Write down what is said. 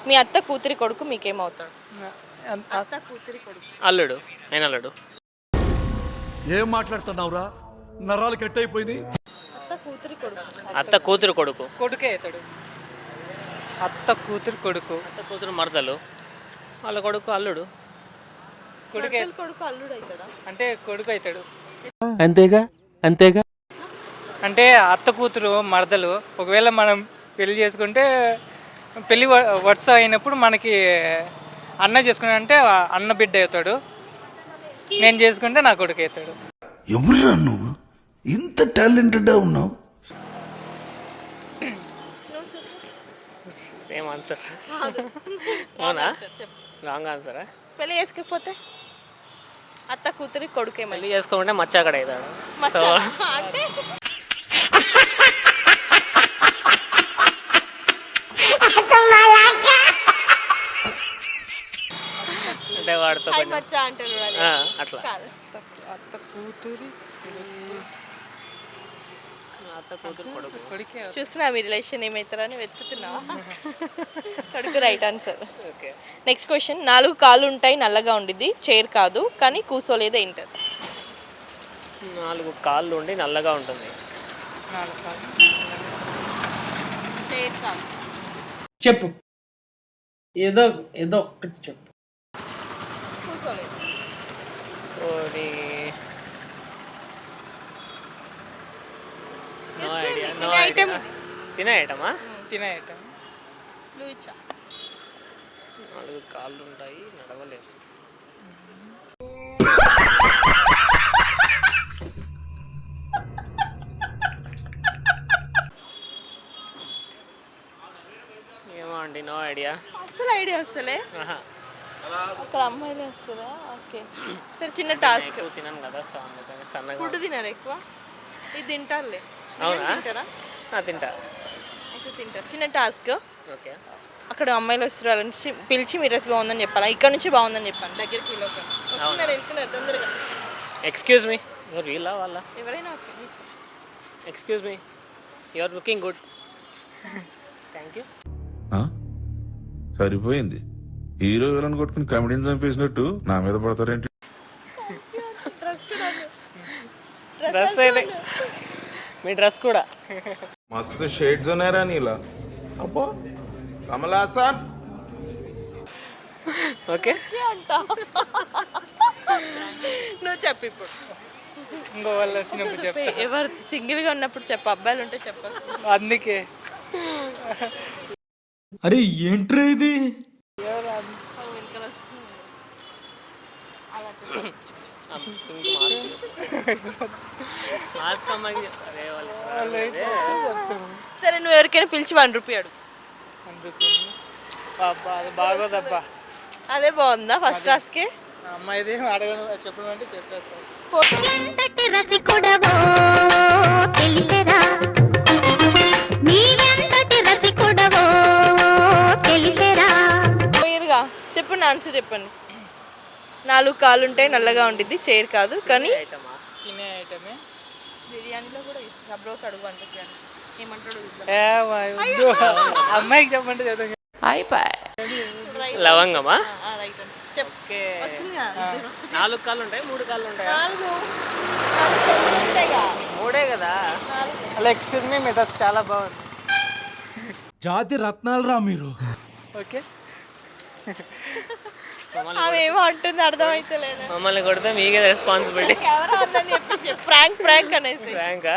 మీ అత్త కూతురి కొడుకు మీకేమవుతాడు? అత్త కూతురి కొడుకు. అల్లుడు. ఆయన అల్లుడు. ఏం మాట్లాడుతున్నావురా? నరాలు కట్ అయిపోయింది. అత్త కూతురి కొడుకు. అత్త కూతురు కొడుకు. కొడుకే అవుతాడు. అత్త కూతురు కొడుకు. అత్త కూతురు మరదలు, వాళ్ళ కొడుకు అల్లుడు. కొడుకే కొడుకు అల్లుడు అవుతాడా? అంటే కొడుకు అవుతాడు. అంతేగా అంతేగా. అంటే అత్త కూతురు మరదలు ఒకవేళ మనం పెళ్లి చేసుకుంటే పెళ్లి వరుస అయినప్పుడు మనకి అన్న చేసుకున్నా అంటే అన్న బిడ్డ అవుతాడు. నేను చేసుకుంటే నా కొడుకు అవుతాడు. ఎవరురా నువ్వు ఇంత టాలెంటెడ్ ఉన్నావు? Same answer. అవునా? రాంగ్ ఆన్సరా? పెళ్లి చేసుకోకపోతే అత్త కూతురి కొడుకే. పెళ్లి చేసుకోమంటే మచ్చాకడ అవుతాడు. సో అంటే అంటే వాడితో హై మచ్చా అంటారు అట్లా. అత్త కూతురు అత్త కూతురు కొడుకు. కొడుకే. చూస్తున్నా మీ రిలేషన్ ఏమవుతారని వెతుకుతున్నావా? కొడుకు right answer. Okay. Next question. 4 కాళ్ళు ఉంటాయి, నల్లగా ఉండిద్ది, చైర్ కాదు కానీ కూసోలేదు ఏంటది? 4 కాళ్ళు ఉండి నల్లగా ఉంటుంది. చైర్ కాదు. చెప్పు, ఏదో ఏదో ఒక్కటి చెప్పు. కూసోలేదు. ఓరి no idea. No item. Idea. తినే ఐటమా? తినే ఐటమ్. లూచా. 4 కాళ్ళు ఉంటాయి, నడవలేదు. ఏమో అండి, నో ఐడియా. అసలు ఐడియా వస్తలే. అక్కడ అమ్మాయిలే వస్తుందా? ఓకే సరే, చిన్న టాస్క్. ఎక్కువ తినను కదా, సో అందుకని సన్నగా. ఫుడ్ తినారు ఎక్కువ? ఇది తింటారులే. అవునా? తింటారా? తింటా. అయితే తింటారు. చిన్న టాస్క్. ఓకే. అక్కడ అమ్మాయిలు వస్తారు, వాళ్ళని పిలిచి మీ డ్రెస్ బాగుందని చెప్పాలా, ఇక్కడ నుంచి బాగుందని చెప్పాను. దగ్గరికి వస్తున్నారు, వెళ్తున్నారు తొందరగా. ఎక్స్క్యూజ్ మీ, ఎవరు వీళ్ళ వాళ్ళ? ఎవరైనా ఓకే, మీ ఇష్టం. Excuse me, you are looking good. Thank you. సరిపోయింది. హీరో విలన్ కొట్టుకుని కమెడీని చంపేసినట్టు నా మీద పడతారేంటి? డ్రెస్ అయితే మీ డ్రెస్ కూడా మస్తు షేడ్స్ ఉన్నాయరా నీలా. అబ్బో కమల్ హాసన్. ఓకే. నువ్వు చెప్పు ఇప్పుడు. ఇంకో వాళ్ళు వచ్చినప్పుడు చెప్తా. ఎవరు సింగిల్గా ఉన్నప్పుడు చెప్పు, అబ్బాయిలు ఉంటే చెప్పు. అందుకే. అరే ఏంట్రా ఇది? సరే, నువ్వు ఎవరికైనా పిలిచి 1 రూపీ అడుగు. అది బాగోదబ్బా. అదే బాగుందా ఫస్ట్ టాస్కే? అమ్మాయిది అడగను చెప్పడం అంటే చెప్పేస్తాను. మీరుగా చెప్పండి, ఆన్సర్ చెప్పండి. 4 కాళ్ళు ఉంటాయి, నల్లగా ఉండిద్ది, చైర్ కాదు కానీ. తినే ఐటమే. బిర్యానీలో కూడా ఇస్తా. బ్రోకి అడుగు అంటే ఏమంటాడు? అమ్మాయికి చెప్పంటే చదువు. లవంగమా? రైట్ అండి. చెప్పు. ఓకే. వస్తుందిగా? 4 కాళ్ళు ఉంటాయి, 3 కాళ్ళు ఉంటాయి. 4 ఉంటాయిగా. 3 కదా. అలా ఎక్స్క్యూజ్ మీ, మీ డ్రెస్ చాలా బాగుంది. జాతి రత్నాలు రా మీరు. ఓకే. ఆమె ఏమో అంటుంది, అర్థమైతే లేదు. మమ్మల్ని కొడితే మీకే రెస్పాన్సిబిలిటీ. ఎవరో ఉందని చెప్పేసి ప్రాంక్ అనేసి. ర్యాంకా?